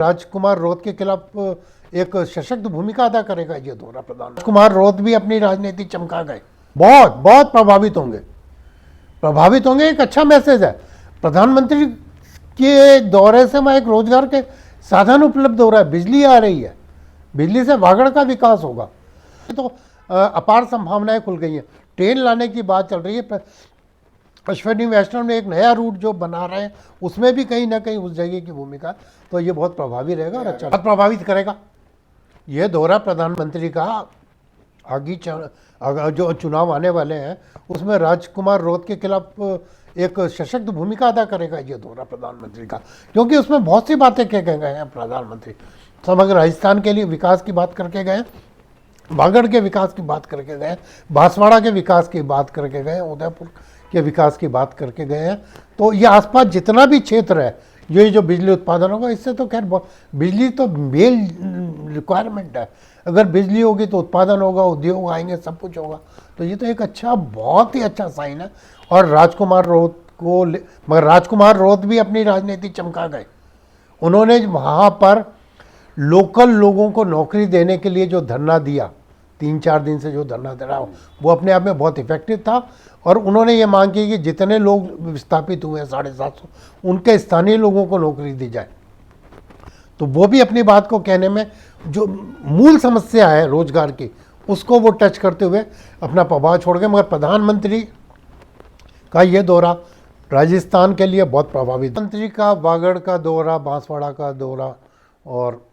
राजकुमार रोत के खिलाफ एक सशक्त भूमिका अदा करेगा ये दौरा प्रधान। राजकुमार रोत भी अपनी राजनीति चमका गए, बहुत बहुत प्रभावित होंगे। एक अच्छा मैसेज है प्रधानमंत्री के दौरे से वहाँ एक रोजगार के साधन उपलब्ध हो रहा है, बिजली आ रही है, बिजली से वागड़ का विकास होगा, तो अपार संभावनाएं खुल गई हैं। ट्रेन लाने की बात चल रही है, अश्विनी वैष्णव ने एक नया रूट जो बना रहे हैं उसमें भी कहीं ना कहीं उस जगह की भूमिका, तो ये बहुत प्रभावी रहेगा और अच्छा बहुत प्रभावित करेगा ये दौरा प्रधानमंत्री का। आगे जो चुनाव आने वाले हैं उसमें राजकुमार रोत के खिलाफ एक सशक्त भूमिका अदा करेगा ये दौरा प्रधानमंत्री का, क्योंकि उसमें बहुत सी बातें कह गए हैं प्रधानमंत्री। समग्र राजस्थान के लिए विकास की बात करके गए, वागड़ के विकास की बात करके गए, बांसवाड़ा के विकास की बात करके गए, उदयपुर के विकास की बात करके गए हैं। तो ये आसपास जितना भी क्षेत्र है, ये जो बिजली उत्पादन होगा, इससे तो खैर बिजली तो मेन रिक्वायरमेंट है। अगर बिजली होगी तो उत्पादन होगा, उद्योग आएंगे, सब कुछ होगा। तो ये तो एक अच्छा, बहुत ही अच्छा साइन है। और राजकुमार रोत को, मगर राजकुमार रोत भी अपनी राजनीति चमका गए। उन्होंने वहाँ पर लोकल लोगों को नौकरी देने के लिए जो धरना दिया, 3-4 दिन से जो धरना दे रहा हो, वो अपने आप में बहुत इफेक्टिव था। और उन्होंने ये मांग की कि जितने लोग विस्थापित हुए हैं 750, उनके स्थानीय लोगों को नौकरी दी जाए। तो वो भी अपनी बात को कहने में, जो मूल समस्या है रोजगार की, उसको वो टच करते हुए अपना प्रभाव छोड़ गए। मगर प्रधानमंत्री का ये दौरा राजस्थान के लिए बहुत प्रभावित, मंत्री का वागड़ का दौरा, बांसवाड़ा का दौरा, और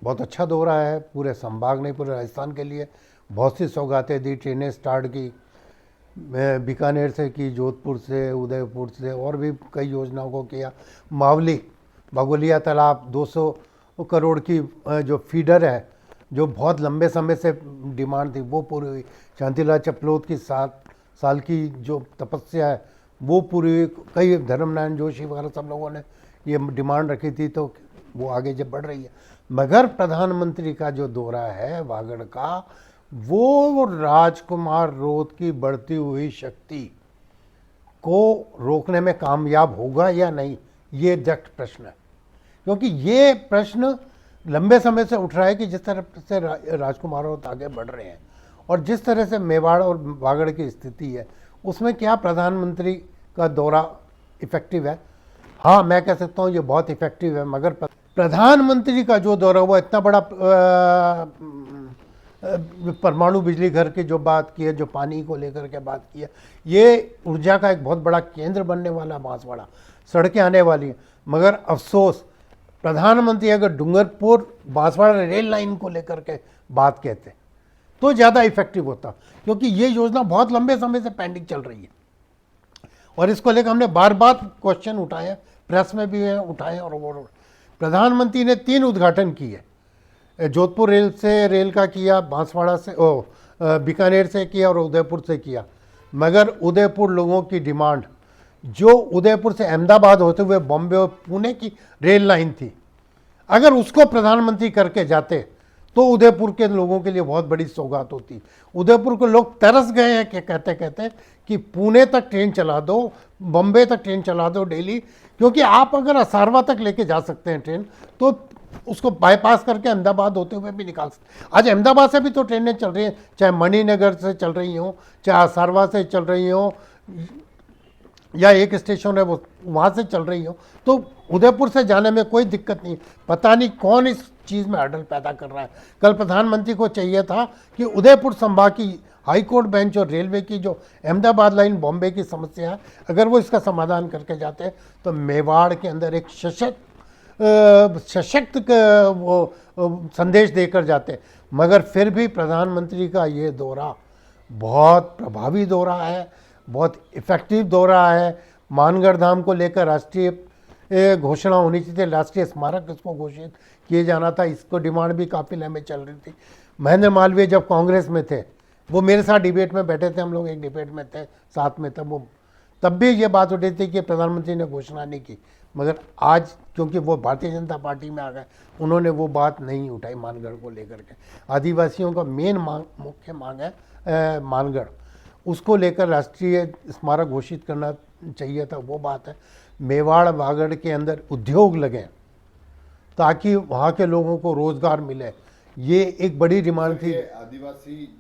बहुत अच्छा दौरा है पूरे संभाग नहीं, पूरे राजस्थान के लिए। बहुत सी सौगातें दी, ट्रेनें स्टार्ट की, बीकानेर से की, जोधपुर से, उदयपुर से, और भी कई योजनाओं को किया। मावली बागोलिया तालाब 200 करोड़ की जो फीडर है, जो बहुत लंबे समय से डिमांड थी, वो पूरी हुई। शांतिलाल चपलोत की 7 साल की जो तपस्या है वो पूरी हुई। कई धर्मनारायण जोशी वगैरह सब लोगों ने ये डिमांड रखी थी, तो वो आगे जब बढ़ रही है। मगर प्रधानमंत्री का जो दौरा है वागड़ का, वो राजकुमार रोत की बढ़ती हुई शक्ति को रोकने में कामयाब होगा या नहीं, ये जट प्रश्न है। क्योंकि ये प्रश्न लंबे समय से उठ रहा है कि जिस तरह से राजकुमार रोत आगे बढ़ रहे हैं और जिस तरह से मेवाड़ और वागड़ की स्थिति है, उसमें क्या प्रधानमंत्री का दौरा इफेक्टिव है? हाँ, मैं कह सकता हूँ ये बहुत इफेक्टिव है। मगर प्रधानमंत्री का जो दौरा हुआ, इतना बड़ा परमाणु बिजली घर की जो बात की है, जो पानी को लेकर के बात की है, ये ऊर्जा का एक बहुत बड़ा केंद्र बनने वाला बांसवाड़ा, सड़कें आने वाली हैं। मगर अफसोस, प्रधानमंत्री अगर डूंगरपुर बांसवाड़ा रेल लाइन को लेकर के बात कहते तो ज़्यादा इफेक्टिव होता, क्योंकि ये योजना बहुत लंबे समय से पेंडिंग चल रही है। और इसको लेकर हमने बार बार क्वेश्चन उठाए, प्रेस में भी उठाए, और प्रधानमंत्री ने 3 उद्घाटन किए। जोधपुर रेल का किया, बांसवाड़ा से, बीकानेर से किया, और उदयपुर से किया। मगर उदयपुर लोगों की डिमांड, जो उदयपुर से अहमदाबाद होते हुए बॉम्बे और पुणे की रेल लाइन थी, अगर उसको प्रधानमंत्री करके जाते तो उदयपुर के लोगों के लिए बहुत बड़ी सौगात होती। उदयपुर को लोग तरस गए हैं कि कहते कहते कि पुणे तक ट्रेन चला दो, बॉम्बे तक ट्रेन चला दो डेली, क्योंकि आप अगर असारवा तक लेके जा सकते हैं ट्रेन, तो उसको बाईपास करके अहमदाबाद होते हुए भी निकाल सकते। आज अहमदाबाद से भी तो ट्रेनें चल रही हैं, चाहे मणिनगर से चल रही हों, चाहे असारवा से चल रही हों, या एक स्टेशन है वो वहाँ से चल रही हो। तो उदयपुर से जाने में कोई दिक्कत नहीं। पता नहीं कौन इस चीज़ में हर्डल पैदा कर रहा है। कल प्रधानमंत्री को चाहिए था कि उदयपुर संभाग की हाई कोर्ट बेंच और रेलवे की जो अहमदाबाद लाइन बॉम्बे की समस्या है, अगर वो इसका समाधान करके जाते हैं तो मेवाड़ के अंदर एक सशक्त वो संदेश देकर जाते। मगर फिर भी प्रधानमंत्री का ये दौरा बहुत प्रभावी दौरा है, बहुत इफेक्टिव दौरा है। मानगढ़ धाम को लेकर राष्ट्रीय घोषणा होनी चाहिए, राष्ट्रीय स्मारक इसको घोषित किए जाना था, इसको डिमांड भी काफ़ी लंबे चल रही थी। महेंद्र मालवीय जब कांग्रेस में थे, वो मेरे साथ डिबेट में बैठे थे, हम लोग एक डिबेट में थे साथ में, तब भी ये बात उठी थी कि प्रधानमंत्री ने घोषणा नहीं की। मगर आज क्योंकि वो भारतीय जनता पार्टी में आ गए, उन्होंने वो बात नहीं उठाई मानगढ़ को लेकर के। आदिवासियों का मेन मुख्य मांग है मानगढ़, उसको लेकर राष्ट्रीय स्मारक घोषित करना चाहिए था, वो बात है। मेवाड़ वागड़ के अंदर उद्योग लगे, ताकि वहाँ के लोगों को रोज़गार मिले। ये एक बड़ी डिमांड थी। आदिवासी